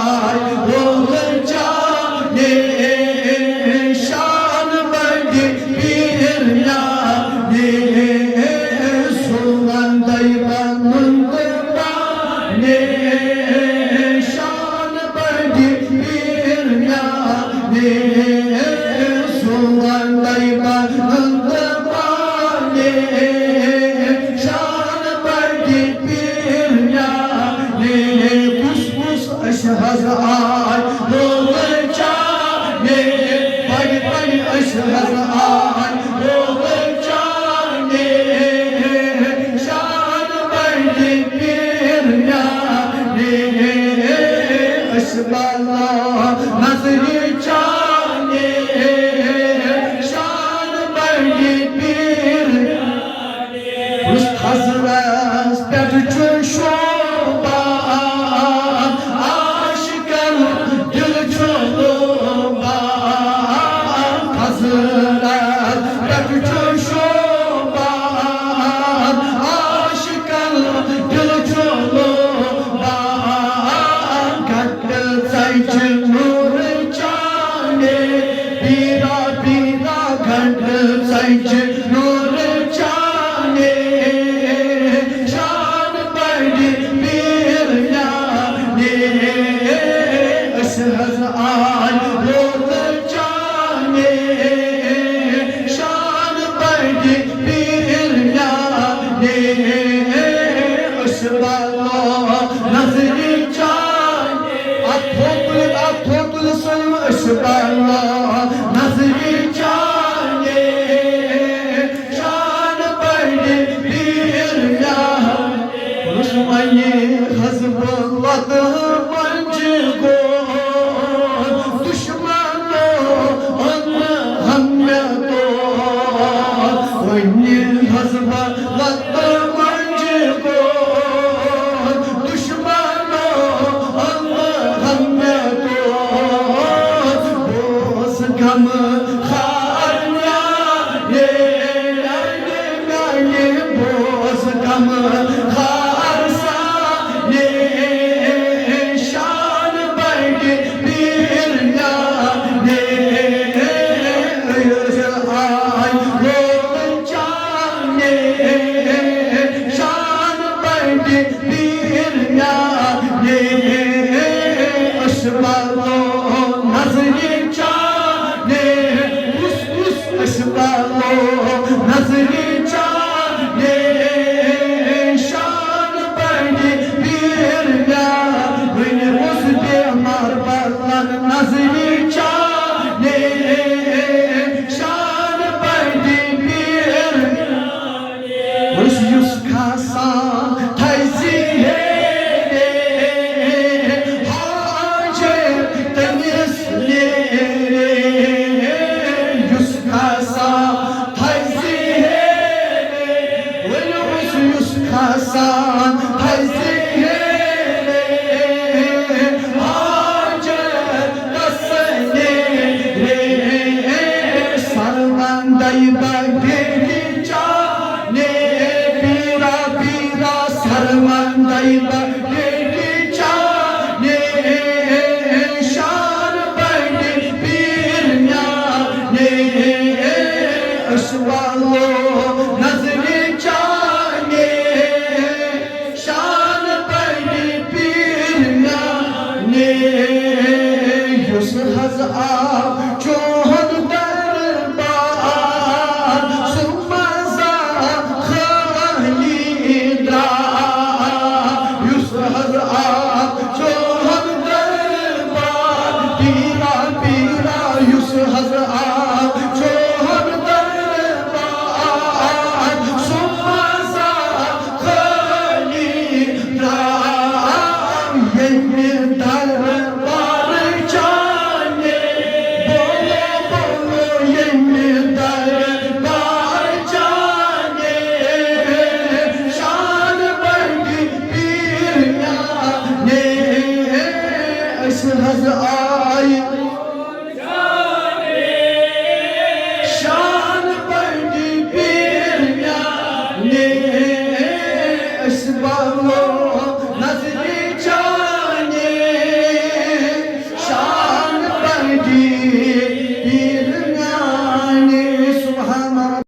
आय role जाने शान बड़ी पीर याने सुल्तान दैबा मुंदबाने शान बड़ी पीर याने सुल्तान दैबा मुंदबाने शान बड़ी पीर याने कुछ अशहज आय रोल जाने बड़ी बड़ी अशहज आय रोल जाने शान बड़ी पीर याने अशबाला नजरी जाने शान बड़ी पीर उस हजरत पेट शोभा आशिकन दिल छोड़ोबा हजरत पेट शोभा आशिकन दिल छोड़ोबा कत्ल सच नूर जाने पीरा पीरा कत्ल सच नूर जाने शान बड़ी पीर याने अशहज आय रोल जाने शान बड़ी पीर याने अशबाला नजरी जाने अथोतुल सल्म अशबाला नजरी जाने शान बड़ी पीर याने रुस्माये हज़बुल्लाह मंज को दुश्मनों हमें तो वही हज़बुल्लाह मंज को दुश्मनों हमें तो बोस गम खारिया ये बोस गम खारसा ये शान बड़ी पीर याने आय रोल जाने शान बड़ी पीर याने अशबालो नजरी जाने उस अशबालो नजरी जाने शान बड़ी पीर याने उस बेमार बलन नजरी जाने शान बड़ी पीर याने उस युस्का सा थैसी है हाजे तनिस ले युस्का सा थैसी है उस युस्का सा थैसी है हाजे तसले सरवन दैबा गेली जाने पीरा पीरा सरवन दैबा गेली जाने शान बड़ी पीर याने अशवालो नजरी जाने शान बड़ी पीर याने युस हज आप चोहद दरबार सुमजा खाली द्रा युस हज आप चोहद दरबार पीरा पीरा युस हज आप चोहद दरबार सुमजा खाली द्रा ये दरबार जाने बोलो बोलो ये दरबार जाने शान बड़ी पीर याने अशहज आय शान बड़ी पीर याने अशबालो नजरी जाने मिठी